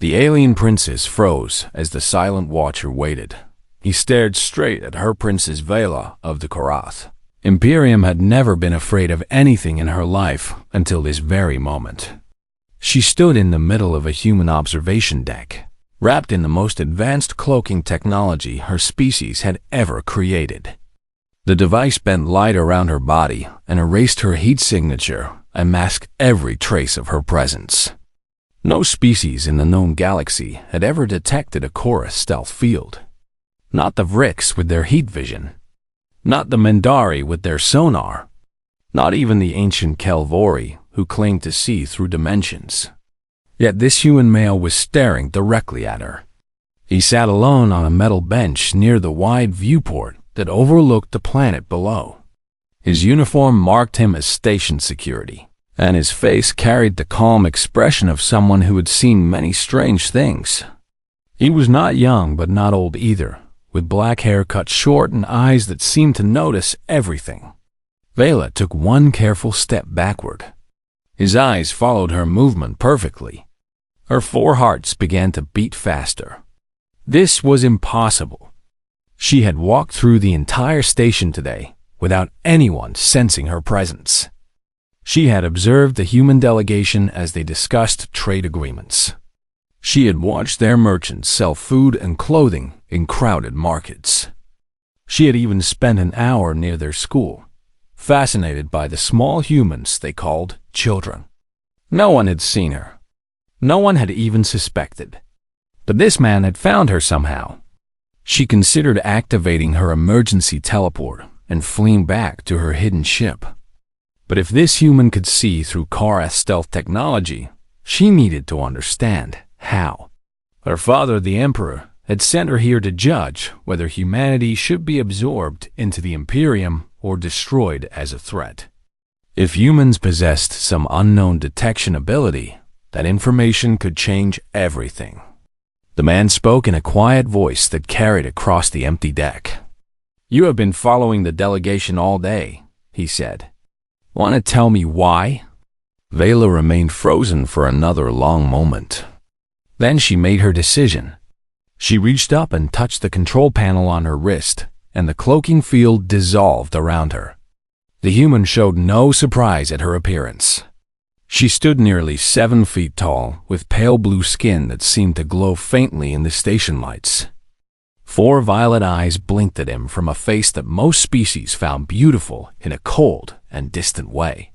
The alien princess froze as the silent watcher waited. He stared straight at her Princess Vela of the Korath. Imperium had never been afraid of anything in her life until this very moment. She stood in the middle of a human observation deck, wrapped in the most advanced cloaking technology her species had ever created. The device bent light around her body and erased her heat signature and masked every trace of her presence. No species in the known galaxy had ever detected a Korath stealth field. Not the Vrix with their heat vision. Not the Mendari with their sonar. Not even the ancient Kelvori who claimed to see through dimensions. Yet this human male was staring directly at her. He sat alone on a metal bench near the wide viewport that overlooked the planet below. His uniform marked him as station security, and his face carried the calm expression of someone who had seen many strange things. He was not young but not old either, with black hair cut short and eyes that seemed to notice everything. Vela took one careful step backward. His eyes followed her movement perfectly. Her 4 hearts began to beat faster. This was impossible. She had walked through the entire station today without anyone sensing her presence. She had observed the human delegation as they discussed trade agreements. She had watched their merchants sell food and clothing in crowded markets. She had even spent an hour near their school, fascinated by the small humans they called children. No one had seen her. No one had even suspected. But this man had found her somehow. She considered activating her emergency teleport and fleeing back to her hidden ship. But if this human could see through Korath stealth technology, she needed to understand how. Her father, the Emperor, had sent her here to judge whether humanity should be absorbed into the Imperium or destroyed as a threat. If humans possessed some unknown detection ability, that information could change everything. The man spoke in a quiet voice that carried across the empty deck. "You have been following the delegation all day," he said. "Want to tell me why?" Vela remained frozen for another long moment. Then she made her decision. She reached up and touched the control panel on her wrist, and the cloaking field dissolved around her. The human showed no surprise at her appearance. She stood nearly 7 feet tall, with pale blue skin that seemed to glow faintly in the station lights. 4 violet eyes blinked at him from a face that most species found beautiful in a cold and distant way.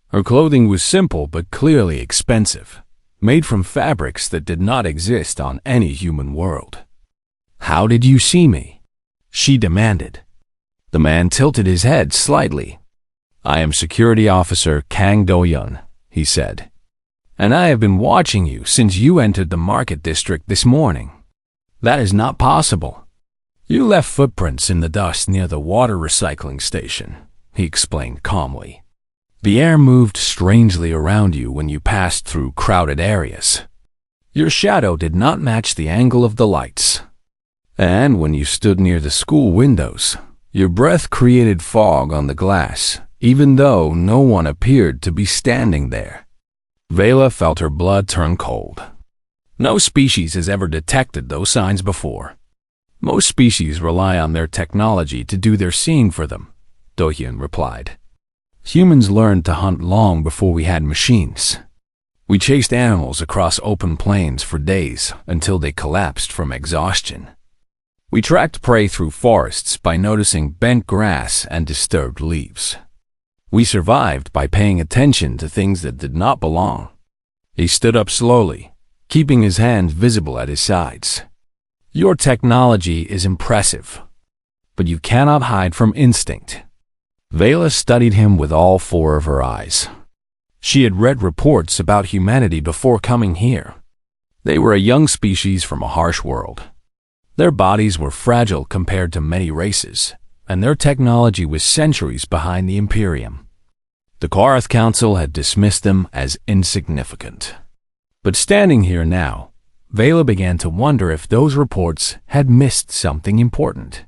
Her clothing was simple but clearly expensive, made from fabrics that did not exist on any human world. "How did you see me?" she demanded. The man tilted his head slightly. "I am Security Officer Kang Do-yun," he said, "and I have been watching you since you entered the market district this morning." "That is not possible. You left footprints in the dust near the water recycling station," he explained calmly. "The air moved strangely around you when you passed through crowded areas. Your shadow did not match the angle of the lights. And when you stood near the school windows, your breath created fog on the glass, even though no one appeared to be standing there." Vela felt her blood turn cold. No species has ever detected those signs before. Most species rely on their technology to do their seeing for them, Do-hyun replied. Humans learned to hunt long before we had machines. We chased animals across open plains for days until they collapsed from exhaustion. We tracked prey through forests by noticing bent grass and disturbed leaves. We survived by paying attention to things that did not belong. He stood up slowly, keeping his hands visible at his sides. "Your technology is impressive, but you cannot hide from instinct." Vela studied him with all 4 of her eyes. She had read reports about humanity before coming here. They were a young species from a harsh world. Their bodies were fragile compared to many races, and their technology was centuries behind the Imperium. The Korath Council had dismissed them as insignificant. But standing here now, Vela began to wonder if those reports had missed something important.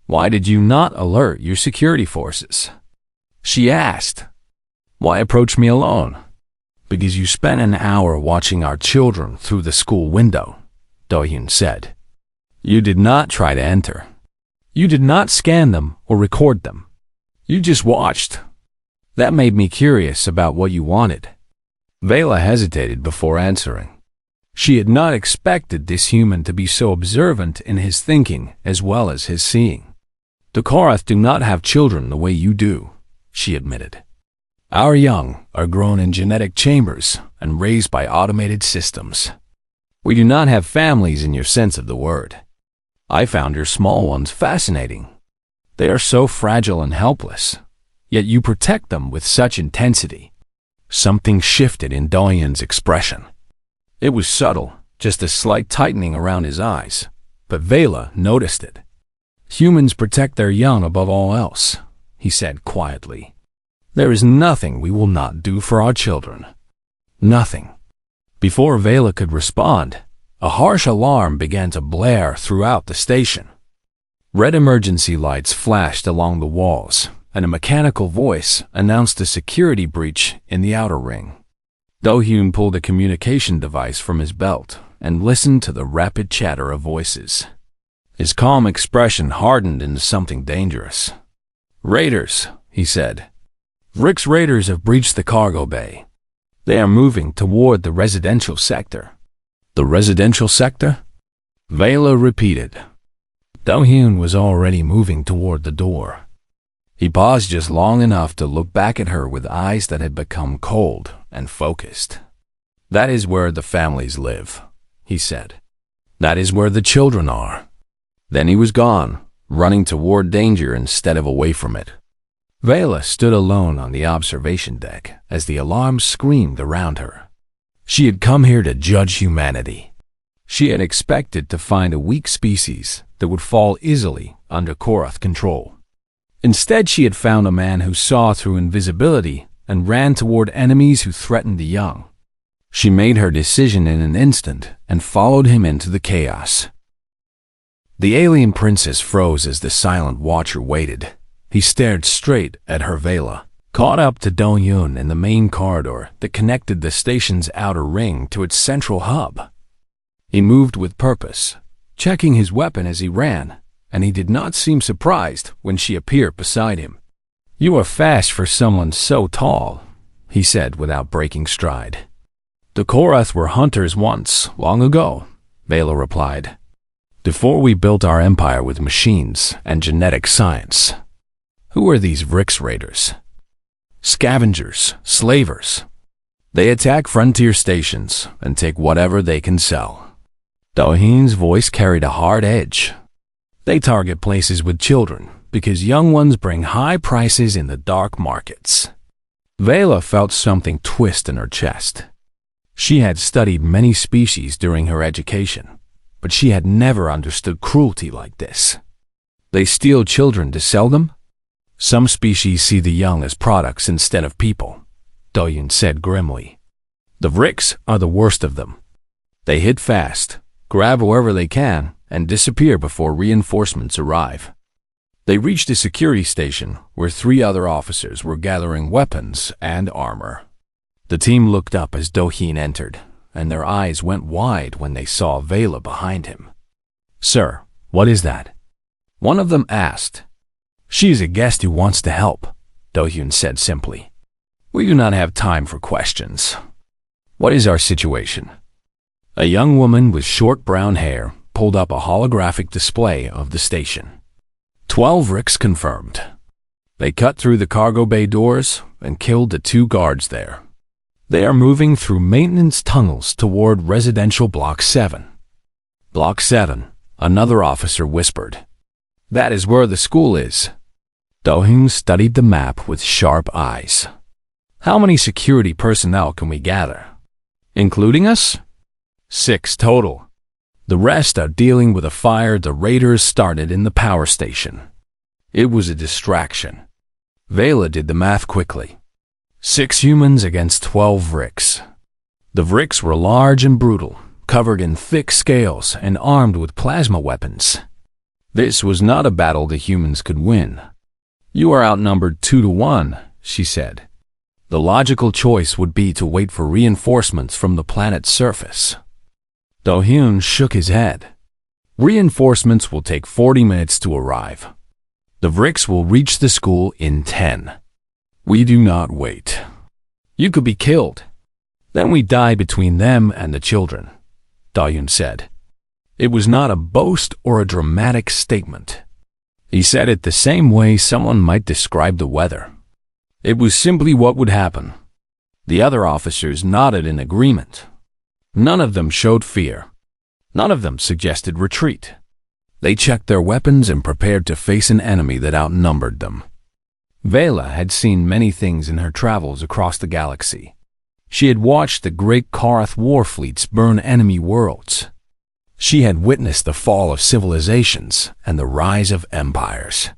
"Why did you not alert your security forces?" she asked. "Why approach me alone?" Because you spent an hour watching our children through the school window, Do-hyun said. You did not try to enter. You did not scan them or record them. You just watched. That made me curious about what you wanted. Vela hesitated before answering. She had not expected this human to be so observant in his thinking as well as his seeing. The Korath do not have children the way you do, she admitted. Our young are grown in genetic chambers and raised by automated systems. We do not have families in your sense of the word. I found your small ones fascinating. They are so fragile and helpless, yet you protect them with such intensity. Something shifted in Do-hyun's expression. It was subtle, just a slight tightening around his eyes, but Vela noticed it. Humans protect their young above all else, he said quietly. There is nothing we will not do for our children. Nothing. Before Vela could respond, a harsh alarm began to blare throughout the station. Red emergency lights flashed along the walls, and a mechanical voice announced a security breach in the outer ring. Do-hyun pulled a communication device from his belt and listened to the rapid chatter of voices. His calm expression hardened into something dangerous. Raiders, he said. Rick's raiders have breached the cargo bay. They are moving toward the residential sector. The residential sector? Vela repeated. Do-hyun was already moving toward the door. He paused just long enough to look back at her with eyes that had become cold and focused. That is where the families live, he said. That is where the children are. Then he was gone, running toward danger instead of away from it. Vela stood alone on the observation deck as the alarm screamed around her. She had come here to judge humanity. She had expected to find a weak species that would fall easily under Korath control. Instead, she had found a man who saw through invisibility and ran toward enemies who threatened the young. She made her decision in an instant and followed him into the chaos. The alien princess froze as the silent watcher waited. He stared straight at her Vela, caught up to Do-hyun in the main corridor that connected the station's outer ring to its central hub. He moved with purpose, checking his weapon as he ran, and he did not seem surprised when she appeared beside him. You are fast for someone so tall, he said without breaking stride. The Korath were hunters once, long ago, Vela replied. Before we built our empire with machines and genetic science. Who are these Rick's raiders? Scavengers, slavers. They attack frontier stations and take whatever they can sell. Do-hyun's voice carried a hard edge. They target places with children because young ones bring high prices in the dark markets. Vela felt something twist in her chest. She had studied many species during her education, but she had never understood cruelty like this. They steal children to sell them? Some species see the young as products instead of people, Do-hyun said grimly. The Ricks are the worst of them. They hit fast, grab whoever they can, and disappear before reinforcements arrive. They reached a security station where 3 other officers were gathering weapons and armor. The team looked up as Do-hyun entered, and their eyes went wide when they saw Vela behind him. Sir, what is that? One of them asked. She is a guest who wants to help, Do-hyun said simply. We do not have time for questions. What is our situation? A young woman with short brown hair pulled up a holographic display of the station. 12 Ricks confirmed. They cut through the cargo bay doors and killed the 2 guards there. They are moving through maintenance tunnels toward residential Block 7. Block 7, another officer whispered. That is where the school is. Do-hyun studied the map with sharp eyes. How many security personnel can we gather? Including us? 6 total. The rest are dealing with a fire the raiders started in the power station. It was a distraction. Vela did the math quickly. 6 humans against 12 Ricks. The Ricks were large and brutal, covered in thick scales and armed with plasma weapons. This was not a battle the humans could win. You are outnumbered 2 to 1, she said. The logical choice would be to wait for reinforcements from the planet's surface. Do-hyun shook his head. Reinforcements will take 40 minutes to arrive. The Vrix will reach the school in 10. We do not wait. You could be killed. Then we die between them and the children, Do-hyun said. It was not a boast or a dramatic statement. He said it the same way someone might describe the weather. It was simply what would happen. The other officers nodded in agreement. None of them showed fear. None of them suggested retreat. They checked their weapons and prepared to face an enemy that outnumbered them. Vela had seen many things in her travels across the galaxy. She had watched the great Karath war fleets burn enemy worlds. She had witnessed the fall of civilizations and the rise of empires.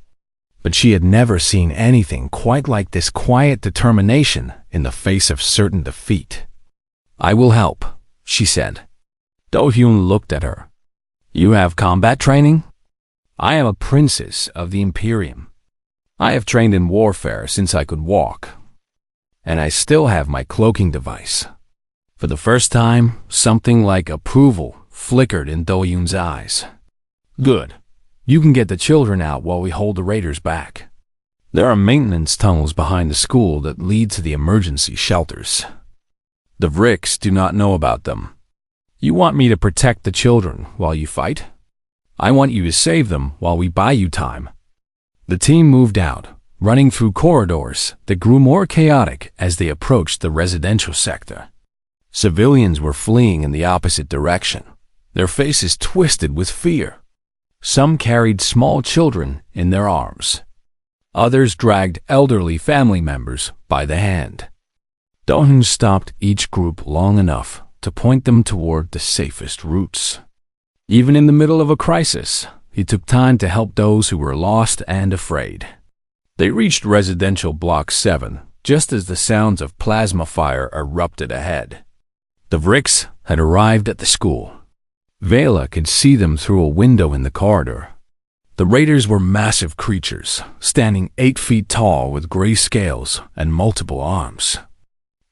But she had never seen anything quite like this quiet determination in the face of certain defeat. I will help, she said. Do-hyun looked at her. You have combat training? I am a princess of the Imperium. I have trained in warfare since I could walk. And I still have my cloaking device. For the first time, something like approval flickered in Do-hyun's eyes. Good. You can get the children out while we hold the raiders back. There are maintenance tunnels behind the school that lead to the emergency shelters. The Vrix do not know about them. You want me to protect the children while you fight? I want you to save them while we buy you time. The team moved out, running through corridors that grew more chaotic as they approached the residential sector. Civilians were fleeing in the opposite direction, their faces twisted with fear. Some carried small children in their arms. Others dragged elderly family members by the hand. Do-hyun stopped each group long enough to point them toward the safest routes. Even in the middle of a crisis, he took time to help those who were lost and afraid. They reached residential block 7 just as the sounds of plasma fire erupted ahead. The Vrix had arrived at the school. Vela could see them through a window in the corridor. The raiders were massive creatures, standing 8 feet tall with gray scales and multiple arms.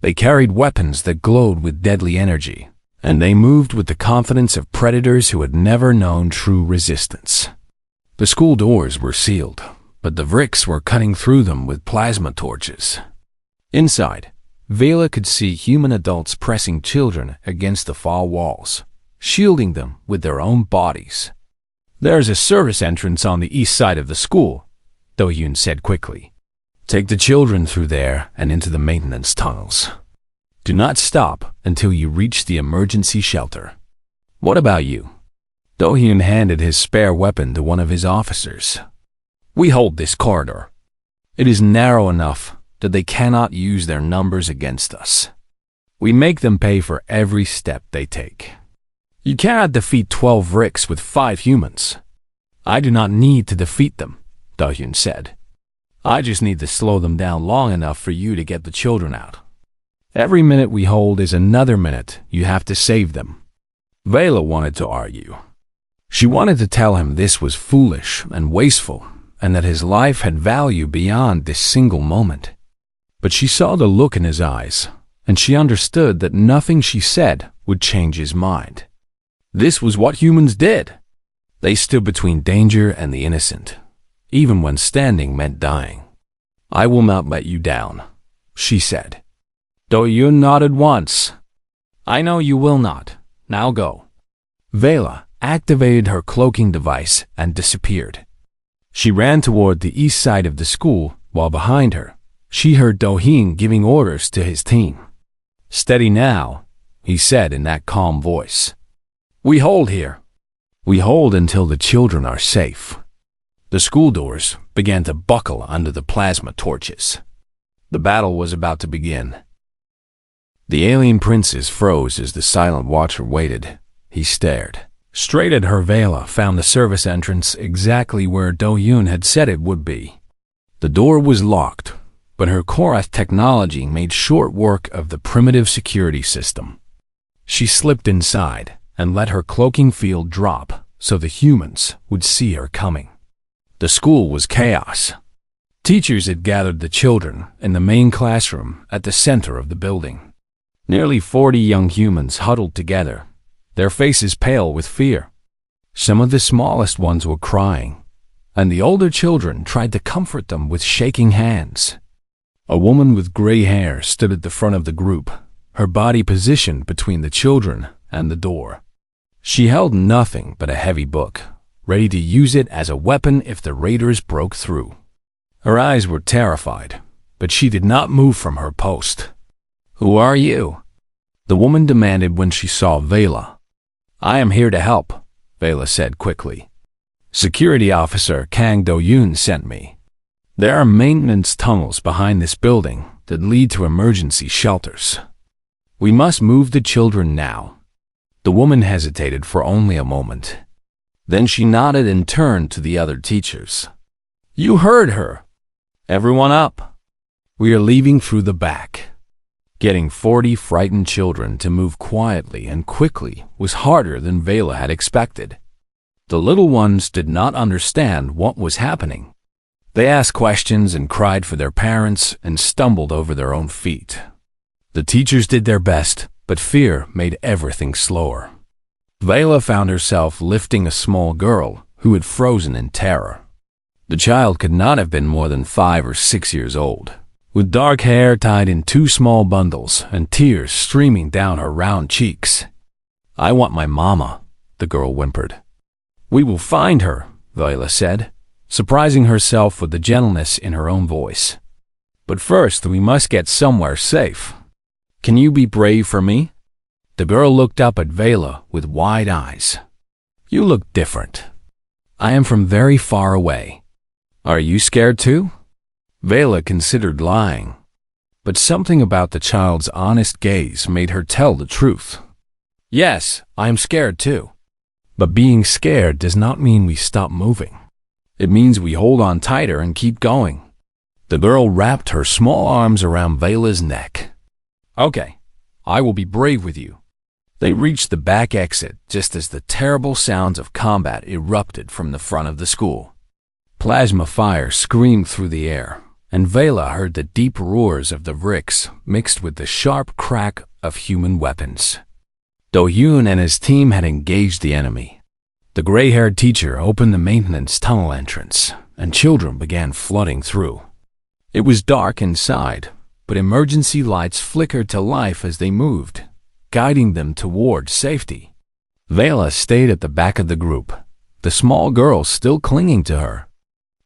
They carried weapons that glowed with deadly energy, and they moved with the confidence of predators who had never known true resistance. The school doors were sealed, but the Vrix were cutting through them with plasma torches. Inside, Vela could see human adults pressing children against the far walls, shielding them with their own bodies. There's a service entrance on the east side of the school, Do-hyun said quickly. Take the children through there and into the maintenance tunnels. Do not stop until you reach the emergency shelter. What about you? Do-hyun handed his spare weapon to one of his officers. We hold this corridor. It is narrow enough that they cannot use their numbers against us. We make them pay for every step they take. You cannot defeat 12 Vrix with 5 humans. I do not need to defeat them, Do-hyun said. I just need to slow them down long enough for you to get the children out. Every minute we hold is another minute you have to save them. Vela wanted to argue. She wanted to tell him this was foolish and wasteful, and that his life had value beyond this single moment. But she saw the look in his eyes, and she understood that nothing she said would change his mind. This was what humans did. They stood between danger and the innocent, even when standing meant dying. I will not let you down, she said. Do-hyun nodded once. I know you will not. Now go. Vela activated her cloaking device and disappeared. She ran toward the east side of the school, while behind her, she heard Do-hyun giving orders to his team. Steady now, he said in that calm voice. We hold here. We hold until the children are safe. The school doors began to buckle under the plasma torches. The battle was about to begin. The alien princess froze as the silent watcher waited. He stared. Straight at her, Vela found the service entrance exactly where Do-hyun had said it would be. The door was locked, but her Korath technology made short work of the primitive security system. She slipped inside and let her cloaking field drop so the humans would see her coming. The school was chaos. Teachers had gathered the children in the main classroom at the center of the building. Nearly 40 young humans huddled together, their faces pale with fear. Some of the smallest ones were crying, and the older children tried to comfort them with shaking hands. A woman with gray hair stood at the front of the group, her body positioned between the children and the door. She held nothing but a heavy book, ready to use it as a weapon if the raiders broke through. Her eyes were terrified, but she did not move from her post. "Who are you?" the woman demanded when she saw Vela. "I am here to help," Vela said quickly. "Security Officer Kang Do-yoon sent me. There are maintenance tunnels behind this building that lead to emergency shelters. We must move the children now." The woman hesitated for only a moment. Then she nodded and turned to the other teachers. "You heard her. Everyone up. We are leaving through the back." Getting 40 frightened children to move quietly and quickly was harder than Vela had expected. The little ones did not understand what was happening. They asked questions and cried for their parents and stumbled over their own feet. The teachers did their best, but fear made everything slower. Vela found herself lifting a small girl who had frozen in terror. The child could not have been more than 5 or 6 years old, with dark hair tied in 2 small bundles and tears streaming down her round cheeks. "I want my mama," the girl whimpered. "We will find her," Vela said, surprising herself with the gentleness in her own voice. "But first we must get somewhere safe. Can you be brave for me?" The girl looked up at Vela with wide eyes. "You look different. I am from very far away. Are you scared too?" Vela considered lying, but something about the child's honest gaze made her tell the truth. "Yes, I am scared too. But being scared does not mean we stop moving. It means we hold on tighter and keep going." The girl wrapped her small arms around Vela's neck. "Okay, I will be brave with you." They reached the back exit just as the terrible sounds of combat erupted from the front of the school. Plasma fire screamed through the air, and Vela heard the deep roars of the bricks mixed with the sharp crack of human weapons. Do-yoon and his team had engaged the enemy. The gray-haired teacher opened the maintenance tunnel entrance, and children began flooding through. It was dark inside, but emergency lights flickered to life as they moved, guiding them toward safety. Vela stayed at the back of the group, the small girl still clinging to her.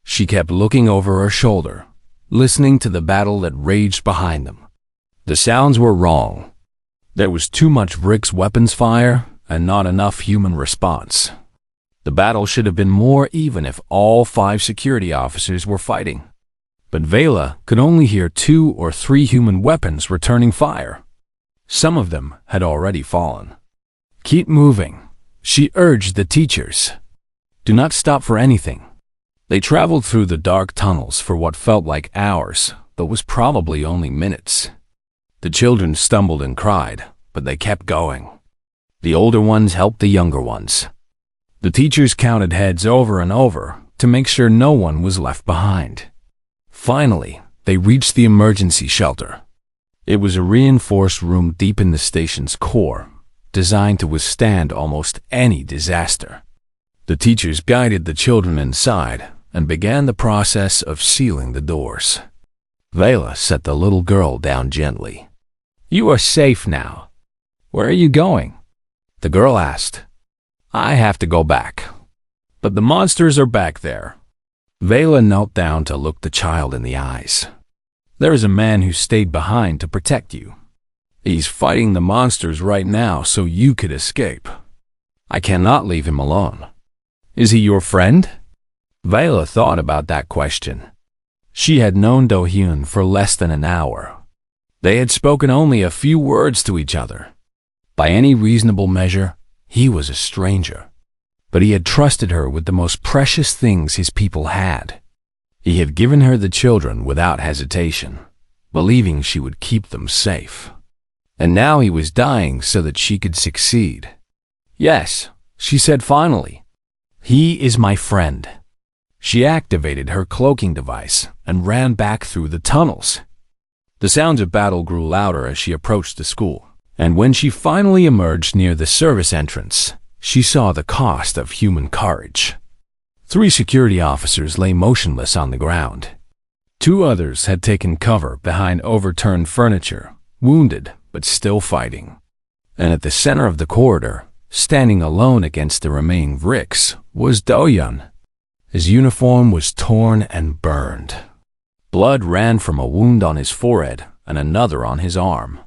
She kept looking over her shoulder, listening to the battle that raged behind them. The sounds were wrong. There was too much bricks weapons fire and not enough human response. The battle should have been more even if all 5 security officers were fighting. But Vela could only hear 2 or 3 human weapons returning fire. Some of them had already fallen. "Keep moving," she urged the teachers. "Do not stop for anything." They traveled through the dark tunnels for what felt like hours, but was probably only minutes. The children stumbled and cried, but they kept going. The older ones helped the younger ones. The teachers counted heads over and over to make sure no one was left behind. Finally, they reached the emergency shelter. It was a reinforced room deep in the station's core, designed to withstand almost any disaster. The teachers guided the children inside and began the process of sealing the doors. Vela set the little girl down gently. "You are safe now. Where are you going?" the girl asked. "I have to go back. But the monsters are back there." Vela knelt down to look the child in the eyes. "There is a man who stayed behind to protect you. He's fighting the monsters right now so you could escape. I cannot leave him alone. Is he your friend?" Vela thought about that question. She had known Do-hyun for less than an hour. They had spoken only a few words to each other. By any reasonable measure, he was a stranger. But he had trusted her with the most precious things his people had. He had given her the children without hesitation, believing she would keep them safe. And now he was dying so that she could succeed. "Yes," she said finally. "He is my friend." She activated her cloaking device and ran back through the tunnels. The sounds of battle grew louder as she approached the school, and when she finally emerged near the service entrance, she saw the cost of human courage. 3 security officers lay motionless on the ground. 2 others had taken cover behind overturned furniture, wounded but still fighting. And at the center of the corridor, standing alone against the remaining Vrix, was Do-hyun. His uniform was torn and burned. Blood ran from a wound on his forehead and another on his arm.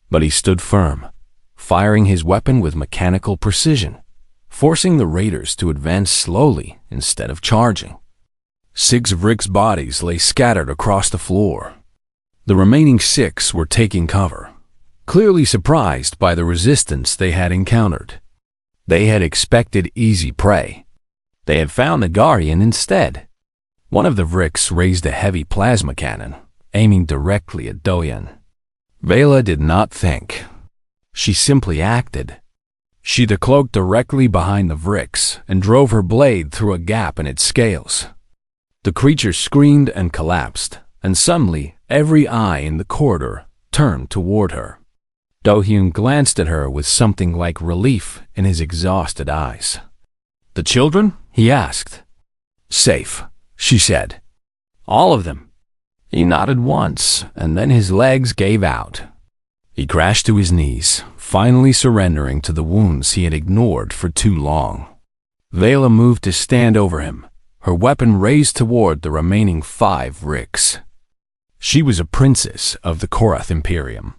But he stood firm, firing his weapon with mechanical precision, forcing the raiders to advance slowly instead of charging. 6 Vrix bodies lay scattered across the floor. The remaining 6 were taking cover, clearly surprised by the resistance they had encountered. They had expected easy prey. They had found the Guardian instead. One of the Vrix raised a heavy plasma cannon, aiming directly at Do-hyun. Vela did not think. She simply acted. She decloaked directly behind the Vrix and drove her blade through a gap in its scales. The creature screamed and collapsed, and suddenly every eye in the corridor turned toward her. Do-hyun glanced at her with something like relief in his exhausted eyes. "The children?" he asked. "Safe," she said. "All of them." He nodded once, and then his legs gave out. He crashed to his knees, finally surrendering to the wounds he had ignored for too long. Vela moved to stand over him, her weapon raised toward the remaining 5 Vrix. She was a princess of the Korath Imperium.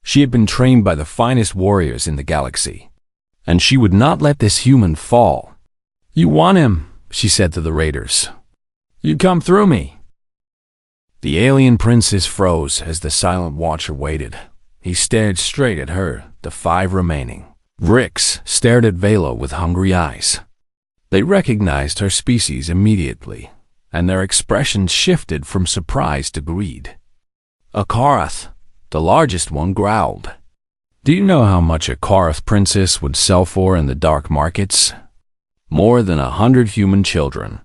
She had been trained by the finest warriors in the galaxy, and she would not let this human fall. "You want him," she said to the raiders. "You come through me." The alien princess froze as the silent watcher waited. He stared straight at her. The 5 remaining Vrix stared at Vela with hungry eyes. They recognized her species immediately, and their expressions shifted from surprise to greed. A Korath, the largest one, growled. "Do you know how much a Korath princess would sell for in the dark markets? More than 100 human children."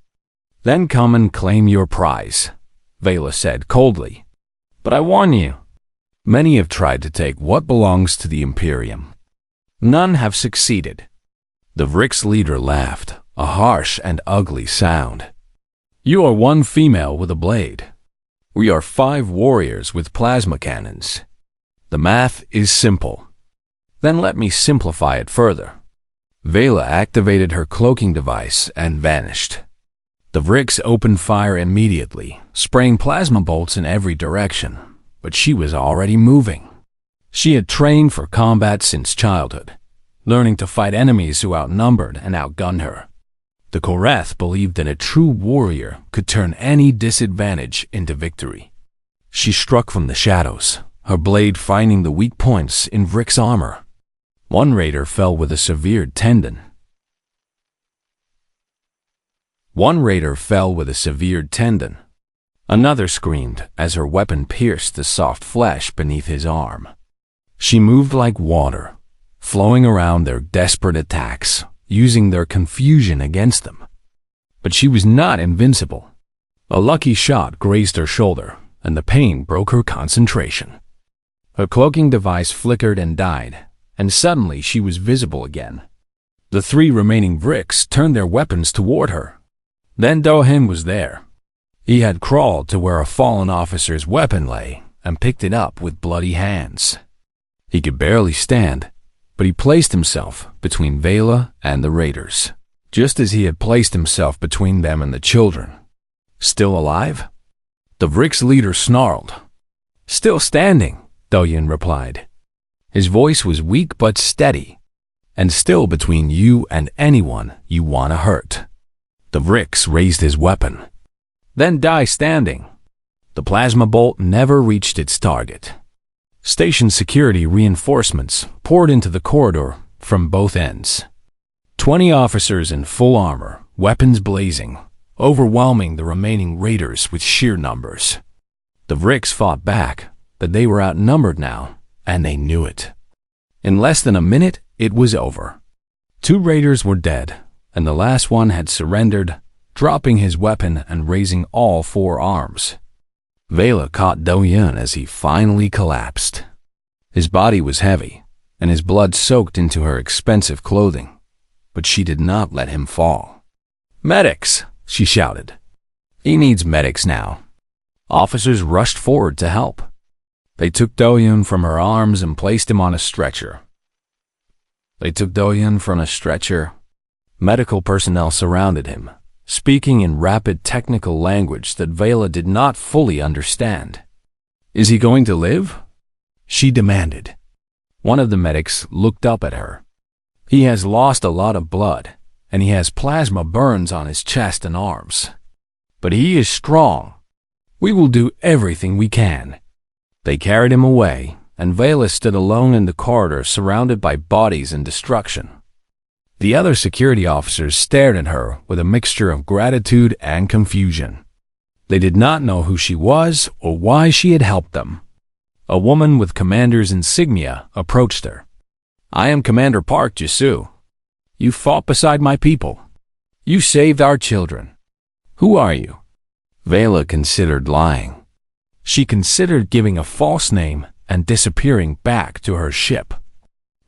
"Then come and claim your prize," Vela said coldly. "But I warn you, many have tried to take what belongs to the Imperium. None have succeeded." The Vrix leader laughed, a harsh and ugly sound. "You are 1 female with a blade. We are 5 warriors with plasma cannons. The math is simple." "Then let me simplify it further." Vela activated her cloaking device and vanished. The Vrix opened fire immediately, spraying plasma bolts in every direction, but she was already moving. She had trained for combat since childhood, learning to fight enemies who outnumbered and outgunned her. The Korath believed that a true warrior could turn any disadvantage into victory. She struck from the shadows, her blade finding the weak points in Vrix armor. 1 raider fell with a severed tendon. Another screamed as her weapon pierced the soft flesh beneath his arm. She moved like water, flowing around their desperate attacks, using their confusion against them. But she was not invincible. A lucky shot grazed her shoulder, and the pain broke her concentration. Her cloaking device flickered and died, and suddenly she was visible again. The 3 remaining Vrix turned their weapons toward her. Then Do-hyun was there. He had crawled to where a fallen officer's weapon lay and picked it up with bloody hands. He could barely stand, but he placed himself between Vela and the raiders, just as he had placed himself between them and the children. "Still alive?" The Vrix leader snarled. "Still standing," Do-hyun replied. His voice was weak but steady. "And still between you and anyone you want to hurt." The Vrix raised his weapon. "Then die standing." The plasma bolt never reached its target. Station security reinforcements poured into the corridor from both ends. 20 officers in full armor, weapons blazing, overwhelming the remaining raiders with sheer numbers. The Vrix fought back, but they were outnumbered now, and they knew it. In less than a minute, it was over. 2 raiders were dead, and the last one had surrendered, dropping his weapon and raising all four arms. Vela caught Do-Yun as he finally collapsed. His body was heavy, and his blood soaked into her expensive clothing, but she did not let him fall. "Medics!" she shouted. "He needs medics now." Officers rushed forward to help. They took Do-Yun from her arms and placed him on a stretcher. Medical personnel surrounded him, speaking in rapid technical language that Vela did not fully understand. "Is he going to live?" she demanded. One of the medics looked up at her. "He has lost a lot of blood, and he has plasma burns on his chest and arms. But he is strong. We will do everything we can." They carried him away, and Vela stood alone in the corridor surrounded by bodies and destruction. The other security officers stared at her with a mixture of gratitude and confusion. They did not know who she was or why she had helped them. A woman with commander's insignia approached her. "I am Commander Park Jisoo. You fought beside my people. You saved our children. Who are you?" Vela considered lying. She considered giving a false name and disappearing back to her ship.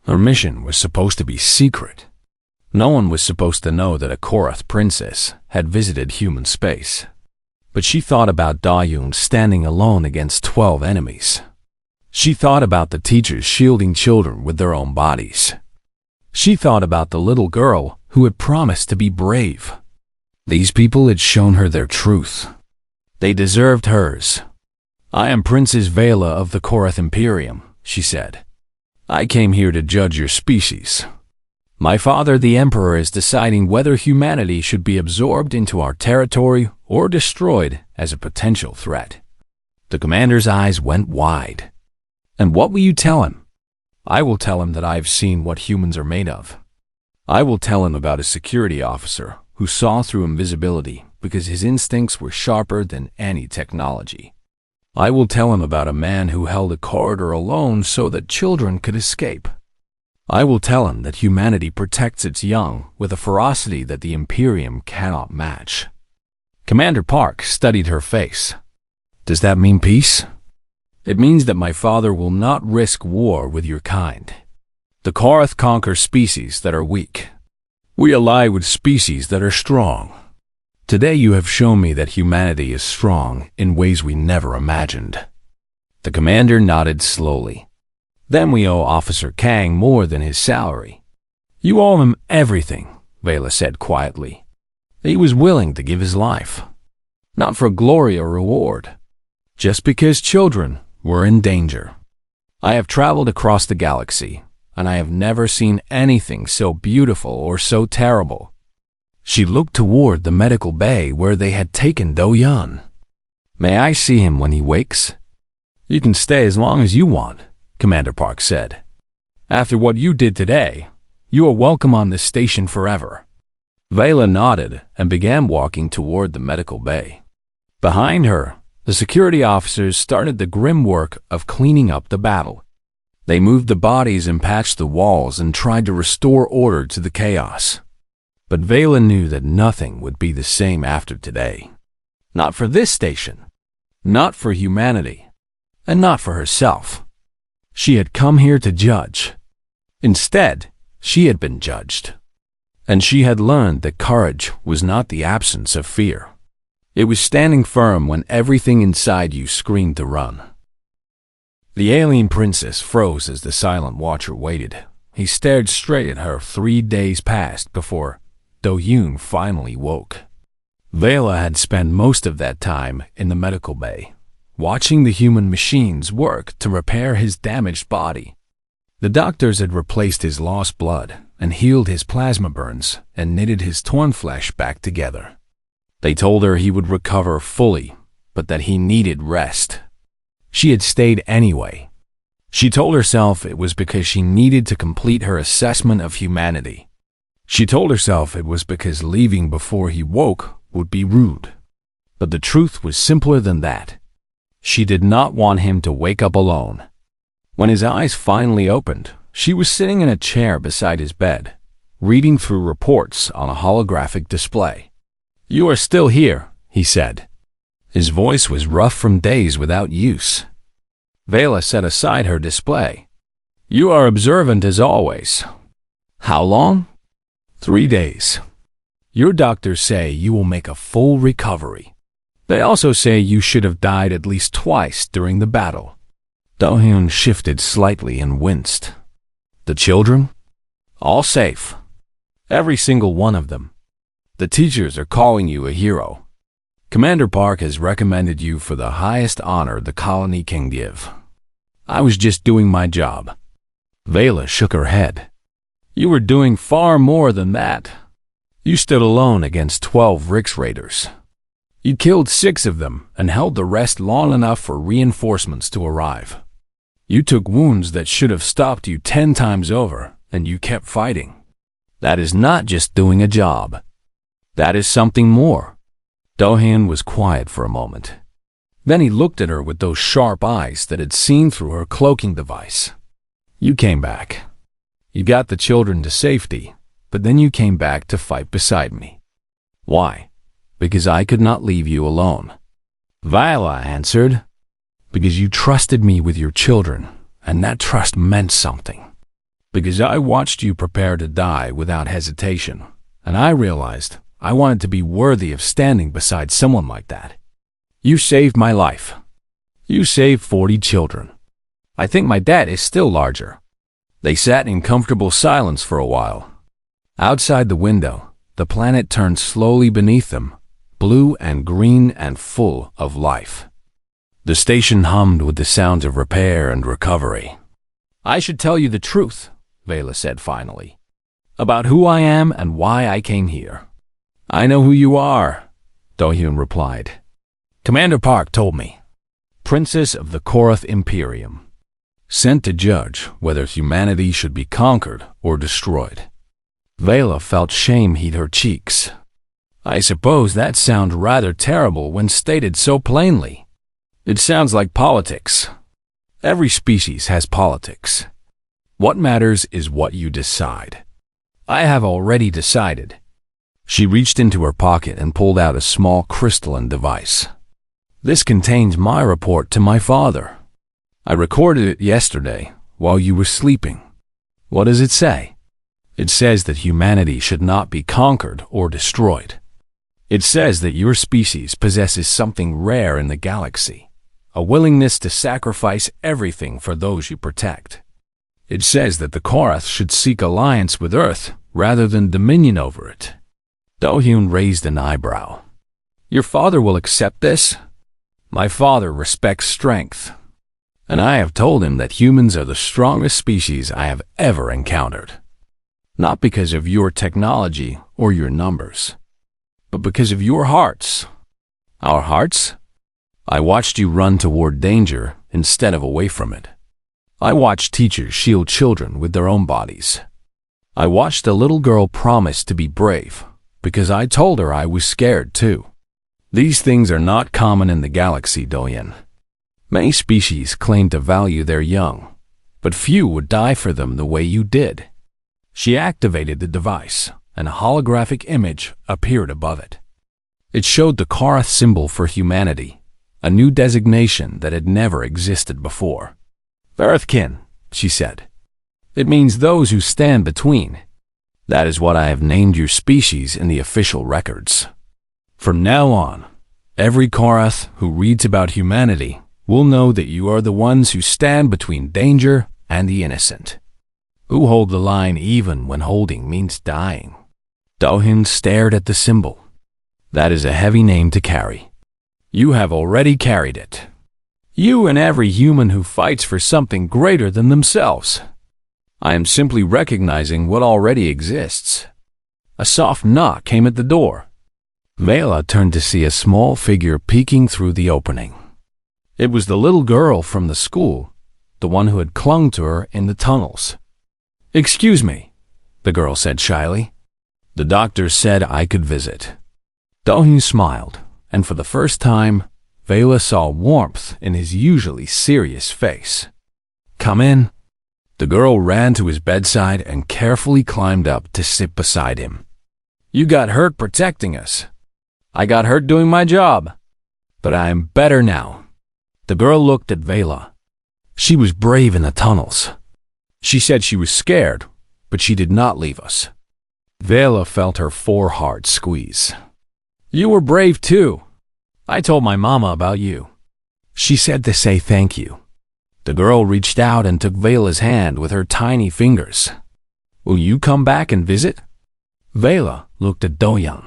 Her mission was supposed to be secret. No one was supposed to know that a Korath princess had visited human space. But she thought about Do-Yun standing alone against 12 enemies. She thought about the teachers shielding children with their own bodies. She thought about the little girl who had promised to be brave. These people had shown her their truth. They deserved hers. "I am Princess Vela of the Korath Imperium," she said. "I came here to judge your species. My father, the Emperor, is deciding whether humanity should be absorbed into our territory or destroyed as a potential threat." The commander's eyes went wide. "And what will you tell him?" "I will tell him that I have seen what humans are made of. I will tell him about a security officer who saw through invisibility because his instincts were sharper than any technology. I will tell him about a man who held a corridor alone so that children could escape. I will tell him that humanity protects its young with a ferocity that the Imperium cannot match." Commander Park studied her face. "Does that mean peace?" "It means that my father will not risk war with your kind. The Korath conquer species that are weak. We ally with species that are strong. Today you have shown me that humanity is strong in ways we never imagined." The commander nodded slowly. "Then we owe Officer Kang more than his salary." "You owe him everything," Vela said quietly. "He was willing to give his life. Not for glory or reward. Just because children were in danger. I have traveled across the galaxy, and I have never seen anything so beautiful or so terrible." She looked toward the medical bay where they had taken Do-Yun. "May I see him when he wakes?" "You can stay as long as you want," Commander Park said. "After what you did today, you are welcome on this station forever." Vela nodded and began walking toward the medical bay. Behind her, the security officers started the grim work of cleaning up the battle. They moved the bodies and patched the walls and tried to restore order to the chaos. But Vela knew that nothing would be the same after today. Not for this station, not for humanity, and not for herself. She had come here to judge. Instead, she had been judged. And she had learned that courage was not the absence of fear. It was standing firm when everything inside you screamed to run. The alien princess froze as the silent watcher waited. He stared straight at her. 3 days passed before Do-Yun finally woke. Vela had spent most of that time in the medical bay, watching the human machines work to repair his damaged body. The doctors had replaced his lost blood and healed his plasma burns and knitted his torn flesh back together. They told her he would recover fully, but that he needed rest. She had stayed anyway. She told herself it was because she needed to complete her assessment of humanity. She told herself it was because leaving before he woke would be rude. But the truth was simpler than that. She did not want him to wake up alone. When his eyes finally opened, she was sitting in a chair beside his bed, reading through reports on a holographic display. You are still here, he said. His voice was rough from days without use. Vela set aside her display. You are observant as always. How long? 3 days. Your doctors say you will make a full recovery. They also say you should have died at least twice during the battle. Do-hyun shifted slightly and winced. The children? All safe. Every single one of them. The teachers are calling you a hero. Commander Park has recommended you for the highest honor the colony can give. I was just doing my job. Vela shook her head. You were doing far more than that. You stood alone against 12 Rix Raiders. You killed 6 of them and held the rest long enough for reinforcements to arrive. You took wounds that should have stopped you 10 times over, and you kept fighting. That is not just doing a job. That is something more. Do-hyun was quiet for a moment. Then he looked at her with those sharp eyes that had seen through her cloaking device. You came back. You got the children to safety, but then you came back to fight beside me. Why? Because I could not leave you alone. Viola answered. Because you trusted me with your children, and that trust meant something. Because I watched you prepare to die without hesitation, and I realized I wanted to be worthy of standing beside someone like that. You saved my life. You saved 40 children. I think my debt is still larger. They sat in comfortable silence for a while. Outside the window, the planet turned slowly beneath them, blue and green and full of life. The station hummed with the sounds of repair and recovery. I should tell you the truth, Vela said finally, about who I am and why I came here. I know who you are, Do-hyun replied. Commander Park told me. Princess of the Korath Imperium. Sent to judge whether humanity should be conquered or destroyed. Vela felt shame heat her cheeks. I suppose that sounds rather terrible when stated so plainly. It sounds like politics. Every species has politics. What matters is what you decide. I have already decided. She reached into her pocket and pulled out a small crystalline device. This contains my report to my father. I recorded it yesterday while you were sleeping. What does it say? It says that humanity should not be conquered or destroyed. It says that your species possesses something rare in the galaxy, a willingness to sacrifice everything for those you protect. It says that the Korath should seek alliance with Earth rather than dominion over it. Do-hyun raised an eyebrow. Your father will accept this? My father respects strength, and I have told him that humans are the strongest species I have ever encountered. Not because of your technology or your numbers, but because of your hearts. Our hearts? I watched you run toward danger instead of away from it. I watched teachers shield children with their own bodies. I watched a little girl promise to be brave because I told her I was scared too. These things are not common in the galaxy, Do-hyun. Many species claim to value their young, but few would die for them the way you did. She activated the device, and a holographic image appeared above it. It showed the Korath symbol for humanity, a new designation that had never existed before. Earthkin, she said. It means those who stand between. That is what I have named your species in the official records. From now on, every Korath who reads about humanity will know that you are the ones who stand between danger and the innocent, who hold the line even when holding means dying. Do-hyun stared at the symbol. That is a heavy name to carry. You have already carried it. You and every human who fights for something greater than themselves. I am simply recognizing what already exists. A soft knock came at the door. Vela turned to see a small figure peeking through the opening. It was the little girl from the school, the one who had clung to her in the tunnels. Excuse me, the girl said shyly. The doctor said I could visit. Do-hyun smiled, and for the first time, Vela saw warmth in his usually serious face. Come in. The girl ran to his bedside and carefully climbed up to sit beside him. You got hurt protecting us. I got hurt doing my job, but I am better now." The girl looked at Vela. She was brave in the tunnels. She said she was scared, but she did not leave us. Vela felt her foreheart squeeze. "You were brave too. I told my mama about you. She said to say thank you." The girl reached out and took Vela's hand with her tiny fingers. "Will you come back and visit?" Vela looked at Doyoung.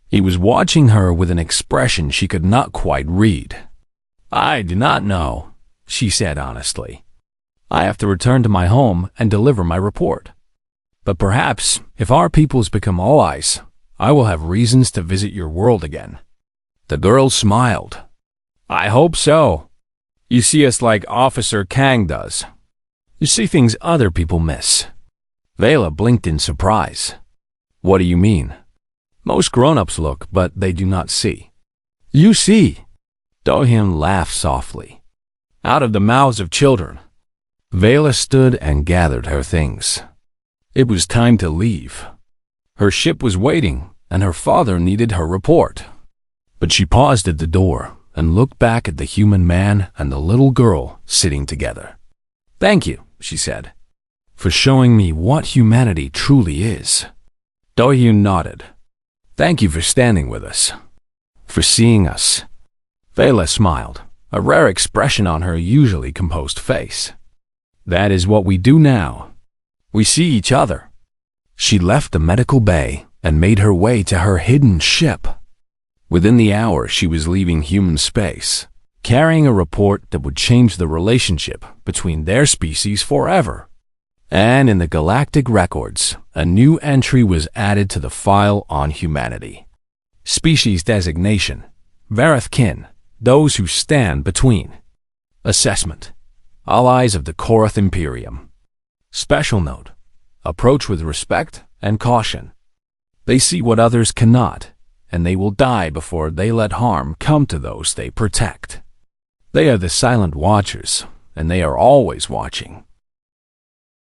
He was watching her with an expression she could not quite read. "I do not know," she said honestly. "I have to return to my home and deliver my report. But perhaps, if our peoples become allies, I will have reasons to visit your world again." The girl smiled. "I hope so. You see us like Officer Kang does. You see things other people miss." Vela blinked in surprise. "What do you mean?" "Most grown-ups look, but they do not see." "You see." Dohyun laughed softly. "Out of the mouths of children." Vela stood and gathered her things. It was time to leave. Her ship was waiting, and her father needed her report. But she paused at the door and looked back at the human man and the little girl sitting together. "Thank you," she said, "for showing me what humanity truly is." Dohyun nodded. "Thank you for standing with us, for seeing us." Vela smiled, a rare expression on her usually composed face. "That is what we do now. We see each other." She left the medical bay and made her way to her hidden ship. Within the hour, she was leaving human space, carrying a report that would change the relationship between their species forever. And in the galactic records, a new entry was added to the file on humanity. Species designation: Vareth Kin, those who stand between. Assessment: allies of the Korath Imperium. Special note: approach with respect and caution. They see what others cannot, and they will die before they let harm come to those they protect. They are the silent watchers, and they are always watching.